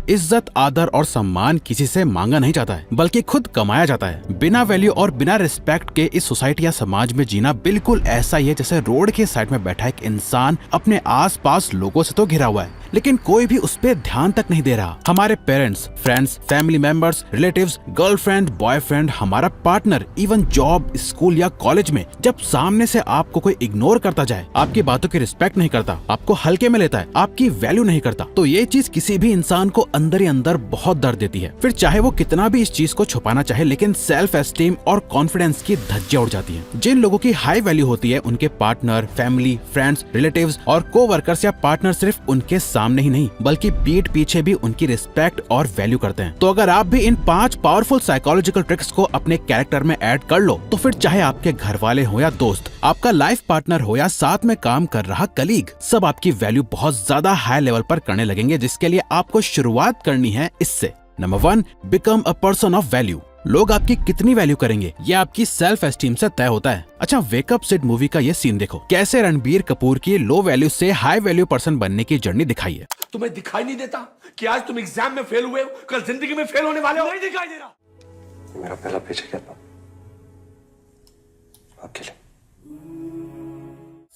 इज्जत, आदर और सम्मान किसी से मांगा नहीं जाता है, बल्कि खुद कमाया जाता है। बिना वैल्यू और बिना रिस्पेक्ट के इस सोसाइटी या समाज में जीना बिल्कुल ऐसा ही है जैसे रोड के साइड में बैठा एक इंसान अपने आसपास लोगों से तो घिरा हुआ है, लेकिन कोई भी उस पे ध्यान तक नहीं दे रहा। हमारे parents, friends, family members, relatives, girlfriend, boyfriend, हमारा पार्टनर, इवन जॉब, स्कूल या कॉलेज में जब सामने से आपको कोई इग्नोर करता जाए, आपकी बातों की रिस्पेक्ट नहीं करता, आपको हल्के में लेता है, आपकी वैल्यू नहीं करता, तो ये चीज किसी भी इंसान को अंदर ही अंदर बहुत दर्द देती है। फिर चाहे वो कितना भी इस चीज को छुपाना चाहे, लेकिन सेल्फ एस्टीम और कॉन्फिडेंस की धज्जियां उड़ जाती हैं। जिन लोगों की हाई वैल्यू होती है, उनके पार्टनर, फैमिली, फ्रेंड्स, रिलेटिव्स और कोवर्कर्स या पार्टनर सिर्फ उनके सामने ही नहीं बल्कि पीठ पीछे भी उनकी रिस्पेक्ट और वैल्यू करते हैं। तो अगर आप भी इन 5 पावरफुल साइकोलॉजिकल ट्रिक्स को अपने कैरेक्टर में ऐड कर लो, तो फिर चाहे आपके घर वाले हो या दोस्त, आपका लाइफ पार्टनर हो या साथ में काम कर रहा कलीग, सब आपकी वैल्यू बहुत ज्यादा हाई लेवल पर करने लगेंगे, जिसके लिए आपको शुरुआत करनी है इससे। Number 1, become a person of value. लोग आपकी कितनी वैल्यू करेंगे ये आपकी सेल्फ एस्टीम से तय होता है। अच्छा, वेकअप सिड मूवी का ये सीन देखो, कैसे रणबीर कपूर की लो वैल्यू से हाई वैल्यू पर्सन बनने की जर्नी दिखाई है। तुम्हें दिखाई नहीं देता कि आज तुम एग्जाम में फेल हुए हो, कल जिंदगी में फेल होने वाले हो? नहीं दिखाई दे रहा। मेरा पहला पेचेक है आपके लिए।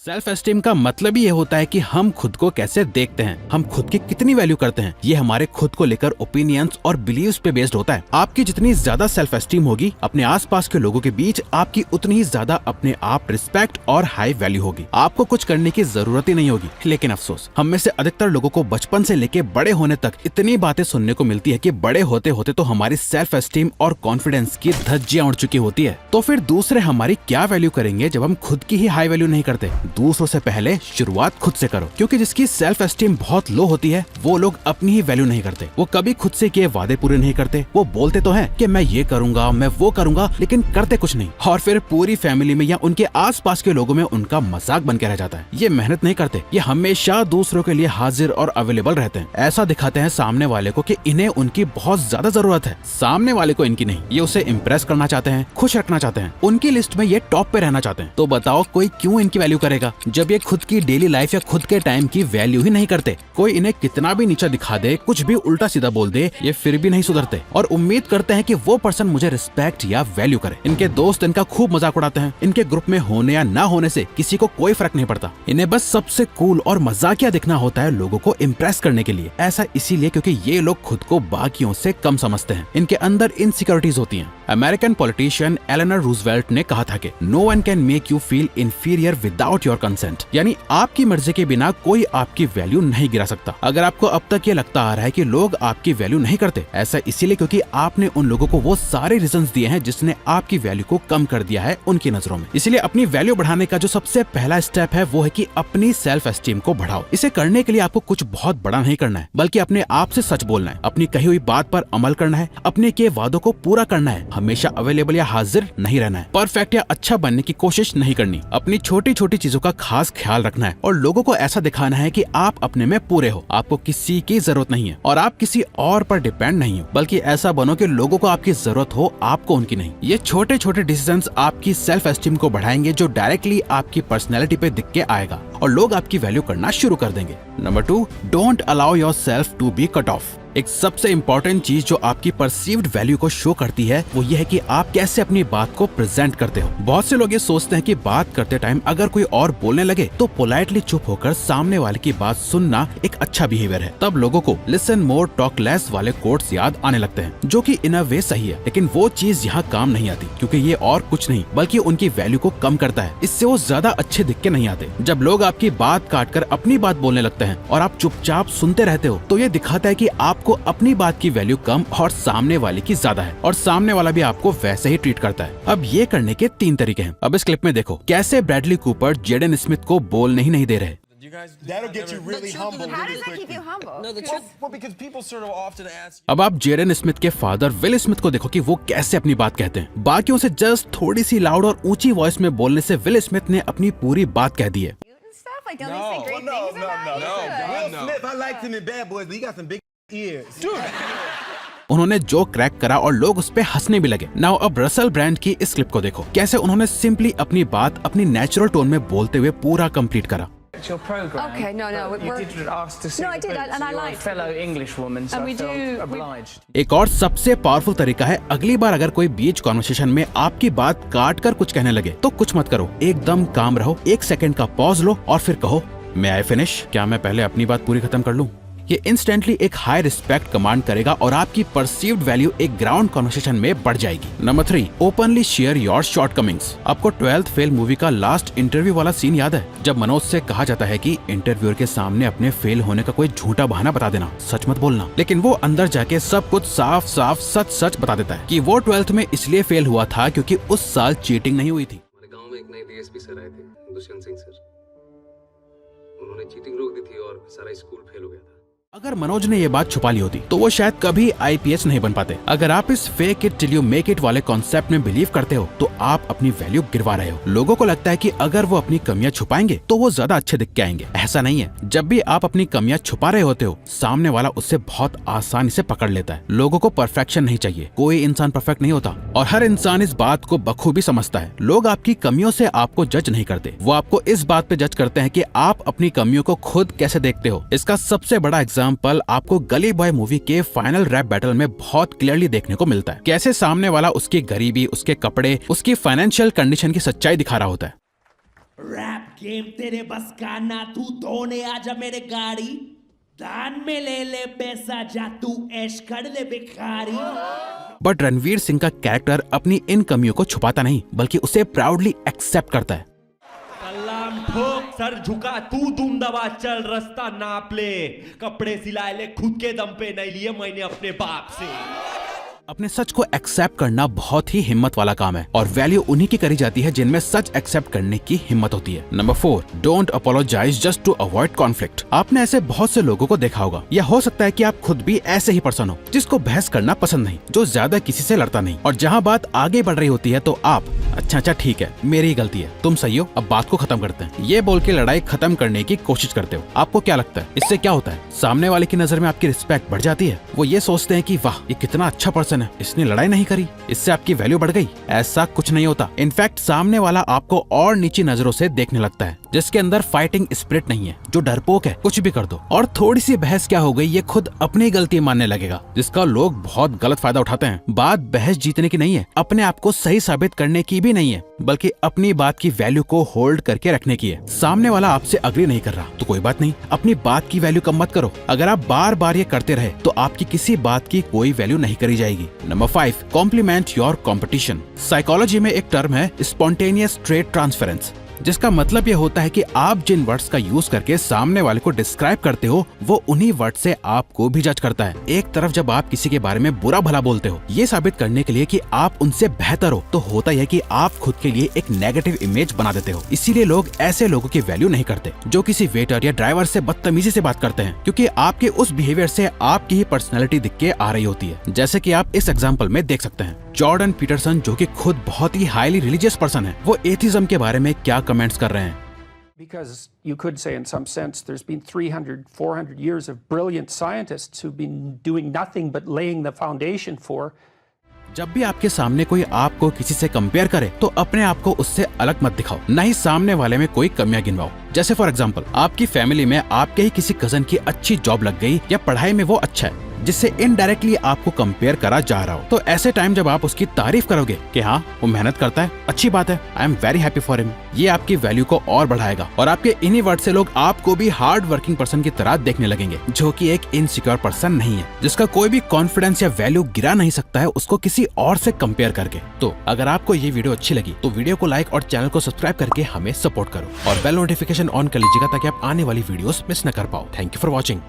सेल्फ एस्टीम का मतलब ही ये होता है कि हम खुद को कैसे देखते हैं, हम खुद की कितनी वैल्यू करते हैं। ये हमारे खुद को लेकर ओपिनियंस और बिलीव्स पे बेस्ड होता है। आपकी जितनी ज्यादा सेल्फ एस्टीम होगी, अपने आसपास के लोगों के बीच आपकी उतनी ही ज्यादा अपने आप रिस्पेक्ट और हाई वैल्यू होगी। आपको कुछ करने की जरूरत ही नहीं होगी। लेकिन अफसोस, हम में से अधिकतर लोगों को बचपन से लेके बड़े होने तक इतनी बातें सुनने को मिलती है कि बड़े होते होते तो हमारी सेल्फ एस्टीम और कॉन्फिडेंस की धज्जियां उड़ चुकी होती है। तो फिर दूसरे हमारी क्या वैल्यू करेंगे जब हम खुद की ही हाई वैल्यू नहीं करते? दूसरों से पहले शुरुआत खुद से करो, क्योंकि जिसकी सेल्फ एस्टीम बहुत लो होती है वो लोग अपनी ही वैल्यू नहीं करते। वो कभी खुद से किए वादे पूरे नहीं करते। वो बोलते तो हैं कि मैं ये करूंगा, मैं वो करूंगा, लेकिन करते कुछ नहीं। और फिर पूरी फैमिली में या उनके आसपास के लोगों में उनका मजाक बन के रह जाता है। ये मेहनत नहीं करते, ये हमेशा दूसरों के लिए हाजिर और अवेलेबल रहते हैं। ऐसा दिखाते हैं सामने वाले को कि इन्हें उनकी बहुत ज्यादा जरूरत है, सामने वाले को इनकी नहीं। ये उसे इम्प्रेस करना चाहते हैं, खुश रखना चाहते हैं, उनकी लिस्ट में ये टॉप पे रहना चाहते हैं। तो बताओ कोई क्यों इनकी वैल्यू करेगा जब ये खुद की डेली लाइफ या खुद के टाइम की वैल्यू ही नहीं करते? कोई इन्हें कितना भी नीचा दिखा दे, कुछ भी उल्टा सीधा बोल दे, ये फिर भी नहीं सुधरते और उम्मीद करते हैं कि वो पर्सन मुझे रिस्पेक्ट या वैल्यू करे। इनके दोस्त इनका खूब मजाक उड़ाते हैं। इनके ग्रुप में होने या ना होने से किसी को कोई फर्क नहीं पड़ता। इन्हें बस सबसे कूल और मजाकिया दिखना होता है लोगों को इम्प्रेस करने के लिए। ऐसा इसीलिए क्योंकि ये लोग खुद को बाकियों से कम समझते हैं। इनके अंदर इनसिक्योरिटीज होती हैं। अमेरिकन पॉलिटिशियन एलेनर रूजवेल्ट ने कहा था कि no one can make you feel inferior without your consent, यानी आपकी मर्जी के बिना कोई आपकी वैल्यू नहीं गिरा सकता। अगर आपको अब तक ये लगता आ रहा है कि लोग आपकी वैल्यू नहीं करते, ऐसा इसीलिए क्योंकि आपने उन लोगों को वो सारे रीजंस दिए हैं जिसने आपकी वैल्यू को कम कर दिया है उनकी नजरों में। इसलिए अपनी वैल्यू बढ़ाने का जो सबसे पहला स्टेप है वो है कि अपनी सेल्फ एस्टीम को बढ़ाओ। इसे करने के लिए आपको कुछ बहुत बड़ा नहीं करना है, बल्कि अपने आप से सच बोलना है, अपनी कही हुई बात पर अमल करना है, अपने किए वादों को पूरा करना है, हमेशा अवेलेबल या हाजिर नहीं रहना है, परफेक्ट या अच्छा बनने की कोशिश नहीं करनी, अपनी छोटी छोटी चीजों का खास ख्याल रखना है और लोगों को ऐसा दिखाना है कि आप अपने में पूरे हो, आपको किसी की जरूरत नहीं है और आप किसी और पर डिपेंड नहीं हो, बल्कि ऐसा बनो कि लोगों को आपकी जरूरत हो, आपको उनकी नहीं। ये छोटे छोटे डिसीजंस आपकी सेल्फ एस्टीम को बढ़ाएंगे, जो डायरेक्टली आपकी पर्सनैलिटी पे दिख के आएगा और लोग आपकी वैल्यू करना शुरू कर देंगे। Number 2, don't allow yourself to be cut off. एक सबसे इम्पोर्टेंट चीज जो आपकी परसीव्ड वैल्यू को शो करती है वो ये है कि आप कैसे अपनी बात को प्रेजेंट करते हो। बहुत से लोग ये सोचते हैं कि बात करते टाइम अगर कोई और बोलने लगे तो पोलाइटली चुप होकर सामने वाले की बात सुनना एक अच्छा बिहेवियर है। तब लोगों को लिसन मोर टॉक लेस वाले कोट्स याद आने लगते हैं, जो कि इन अ वे सही है, लेकिन वो चीज यहाँ काम नहीं आती, क्योंकि ये और कुछ नहीं बल्कि उनकी वैल्यू को कम करता है। इससे वो ज्यादा अच्छे दिख के नहीं आते। जब लोग आपकी बात काट कर अपनी बात बोलने लगते हैं और आप चुपचाप सुनते रहते हो, तो ये दिखाता है कि आपको अपनी बात की वैल्यू कम और सामने वाले की ज्यादा है और सामने वाला भी आपको वैसे ही ट्रीट करता है। अब ये करने के 3 तरीके हैं। अब इस क्लिप में देखो कैसे ब्रैडली कूपर जेडन स्मिथ को बोलने ही नहीं दे रहे। That'll get you really humble How really does that keep quickly. you humble? No, the truth. Well, because people sort of often ask. अब आप जेडन स्मिथ के फादर विल स्मिथ को देखो कि वो कैसे अपनी बात कहते हैं। बाकियों से जस्ट थोड़ी सी लाउड और ऊंची वॉइस में बोलने से विल स्मिथ ने अपनी पूरी बात कह दी है। Stuff like don't they say great things about you? Will Smith, I liked him in Bad Boys, but he got some big ears. उन्होंने जो क्रैक करा और लोग उस पे हंसने भी लगे। नाउ अब रसल ब्रांड की इस क्लिप को देखो, कैसे उन्होंने सिंपली अपनी बात अपनी नेचुरल टोन में बोलते हुए पूरा कंप्लीट करा। liked your program. Okay, no, but you we're- did ask to see No, I the did, books. and I You're liked a fellow English woman, so And I we felt do- obliged. एक और सबसे powerful तरीका है, अगली बार अगर कोई बीच conversation में आपकी बात काट कर कुछ कहने लगे तो कुछ मत करो, एकदम काम रहो, 1 सेकंड का पॉज लो और फिर कहो, मैं आई फिनिश, क्या मैं पहले अपनी बात पूरी खत्म कर लूं? ये इंस्टेंटली एक हाई रिस्पेक्ट कमांड करेगा और आपकी परसीव्ड वैल्यू एक ग्राउंड कॉन्वर्सेशन में बढ़ जाएगी। Number 3, openly share your shortcomings. आपको 12th फेल मूवी का लास्ट इंटरव्यू वाला सीन याद है, जब मनोज से कहा जाता है कि इंटरव्यूअर के सामने अपने फेल होने का कोई झूठा बहाना बता देना, सच मत बोलना, लेकिन वो अंदर जाके सब कुछ साफ साफ सच सच बता देता है कि वो 12th में इसलिए फेल हुआ था क्योंकि उस साल चीटिंग नहीं हुई थी। हमारे गांव में एक नए डीएसपी सर आए थे, दुष्यंत सिंह सर। उन्होंने चीटिंग रोक दी थी और सारा स्कूल फेल हो गया था। अगर मनोज ने ये बात छुपा ली होती तो वो शायद कभी आईपीएस नहीं बन पाते। अगर आप इस fake it till you make it वाले कॉन्सेप्ट में बिलीव करते हो तो आप अपनी वैल्यू गिरवा रहे हो। लोगों को लगता है कि अगर वो अपनी कमियां छुपाएंगे तो वो ज्यादा अच्छे दिख के आएंगे। ऐसा नहीं है। जब भी आप अपनी कमियां छुपा रहे होते हो, सामने वाला उससे बहुत आसानी से पकड़ लेता है। लोगों को परफेक्शन नहीं चाहिए, कोई इंसान परफेक्ट नहीं होता और हर इंसान इस बात को बखूबी समझता है। लोग आपकी कमियों से आपको जज नहीं करते, वो आपको इस बात पे जज करते हैं कि आप अपनी कमियों को खुद कैसे देखते हो। इसका सबसे बड़ा एग्जाम्पल आपको गली बॉय मूवी के फाइनल रैप बैटल में बहुत क्लियरली देखने को मिलता है। कैसे सामने वाला उसकी गरीबी, उसके कपड़े, उसकी फाइनेंशियल कंडीशन की सच्चाई दिखा रहा होता है। रैप गेम तेरे बस का ना, तू धोने आजा मेरे गाड़ी, दान में ले ले पैसा, जा तू ऐश कर ले भिखारी। बट रणवीर सिंह का कैरेक्टर अपनी इन कमियों को छुपाता नहीं, बल्कि उसे प्राउडली एक्सेप्ट करता है। सलाम ठोक, सर झुका, तू दुम दबा, चल रास्ता नाप ले, कपड़े सिला ले खुद के दम पे, नहीं लिए मैंने अपने बाप से। अपने सच को एक्सेप्ट करना बहुत ही हिम्मत वाला काम है और वैल्यू उन्हीं की करी जाती है जिनमें सच एक्सेप्ट करने की हिम्मत होती है। Number 4, don't apologise just to avoid conflict. आपने ऐसे बहुत से लोगों को देखा होगा, या हो सकता है कि आप खुद भी ऐसे ही पर्सन हो जिसको बहस करना पसंद नहीं, जो ज्यादा किसी से लड़ता नहीं, और जहाँ बात आगे बढ़ रही होती है तो आप अच्छा ठीक है, मेरी ही गलती है, तुम सही हो, अब बात को खत्म करते हैं, ये बोल के लड़ाई खत्म करने की कोशिश करते हो। आपको क्या लगता है इससे क्या होता है? सामने वाले की नजर में आपकी रिस्पेक्ट बढ़ जाती है। वो ये सोचते हैं कि वाह, ये कितना अच्छा पर्सन है, इसने लड़ाई नहीं करी, इससे आपकी वैल्यू बढ़ गई। ऐसा कुछ नहीं होता। इनफैक्ट सामने वाला आपको और नीची नजरों से देखने लगता है, जिसके अंदर फाइटिंग स्पिरिट नहीं है, जो डरपोक है, कुछ भी कर दो। और थोड़ी सी बहस क्या हो गई, ये खुद अपनी गलती मानने लगेगा, जिसका लोग बहुत गलत फायदा उठाते हैं। बात बहस जीतने की नहीं है, अपने आप को सही साबित करने की भी नहीं है, बल्कि अपनी बात की वैल्यू को होल्ड करके रखने की है। सामने वाला आपसे अग्री नहीं कर रहा तो कोई बात नहीं, अपनी बात की वैल्यू कम मत करो। अगर आप बार बार ये करते रहे तो आपकी किसी बात की कोई वैल्यू नहीं करी जाएगी। Number 5, compliment your competition. Psychology में एक टर्म है स्पॉन्टेनियस ट्रेट ट्रांसफरेंस, जिसका मतलब ये होता है कि आप जिन वर्ड्स का यूज करके सामने वाले को डिस्क्राइब करते हो, वो उन्हीं वर्ड से आपको भी जज करता है। एक तरफ जब आप किसी के बारे में बुरा भला बोलते हो, ये साबित करने के लिए कि आप उनसे बेहतर हो, तो होता यह कि आप खुद के लिए एक नेगेटिव इमेज बना देते हो। इसीलिए लोग ऐसे लोगों की वैल्यू नहीं करते जो किसी वेटर या ड्राइवर से बदतमीजी से बात करते हैं, क्योंकि आपके उस बिहेवियर से आपकी ही पर्सनैलिटी दिख के आ रही होती है। जैसे कि आप इस एग्जाम्पल में देख सकते हैं। जॉर्डन पीटरसन, जो कि खुद बहुत ही हाईली रिलीजियस पर्सन है, वो एथिज्म के बारे में क्या कमेंट्स कर रहे हैं। Because you could say in some sense there's been 300, 400 years of brilliant scientists who've been doing nothing but laying the foundation for. जब भी आपके सामने कोई आपको किसी से कंपेयर करे तो अपने आप को उससे अलग मत दिखाओ, न ही सामने वाले में कोई कमियां गिनवाओ। जैसे फॉर एग्जांपल, आपकी फैमिली में आपके ही किसी कजन की अच्छी जॉब लग गई या पढ़ाई में वो अच्छा है, जिससे इनडायरेक्टली आपको कंपेयर करा जा रहा हो, तो ऐसे टाइम जब आप उसकी तारीफ करोगे कि हाँ वो मेहनत करता है, अच्छी बात है, I am very happy for him, ये आपकी वैल्यू को और बढ़ाएगा और आपके इन्हीं वर्ड से लोग आपको भी हार्ड वर्किंग पर्सन की तरह देखने लगेंगे, जो कि एक इनसिक्योर पर्सन नहीं है, जिसका कोई भी कॉन्फिडेंस या वैल्यू गिरा नहीं सकता है उसको किसी और से कंपेयर करके। तो अगर आपको ये वीडियो अच्छी लगी तो वीडियो को लाइक और चैनल को सब्सक्राइब करके हमें सपोर्ट करो और बेल नोटिफिकेशन ऑन कर लीजिएगा ताकि आप आने वाली वीडियोस मिस न कर पाओ। Thank you for watching.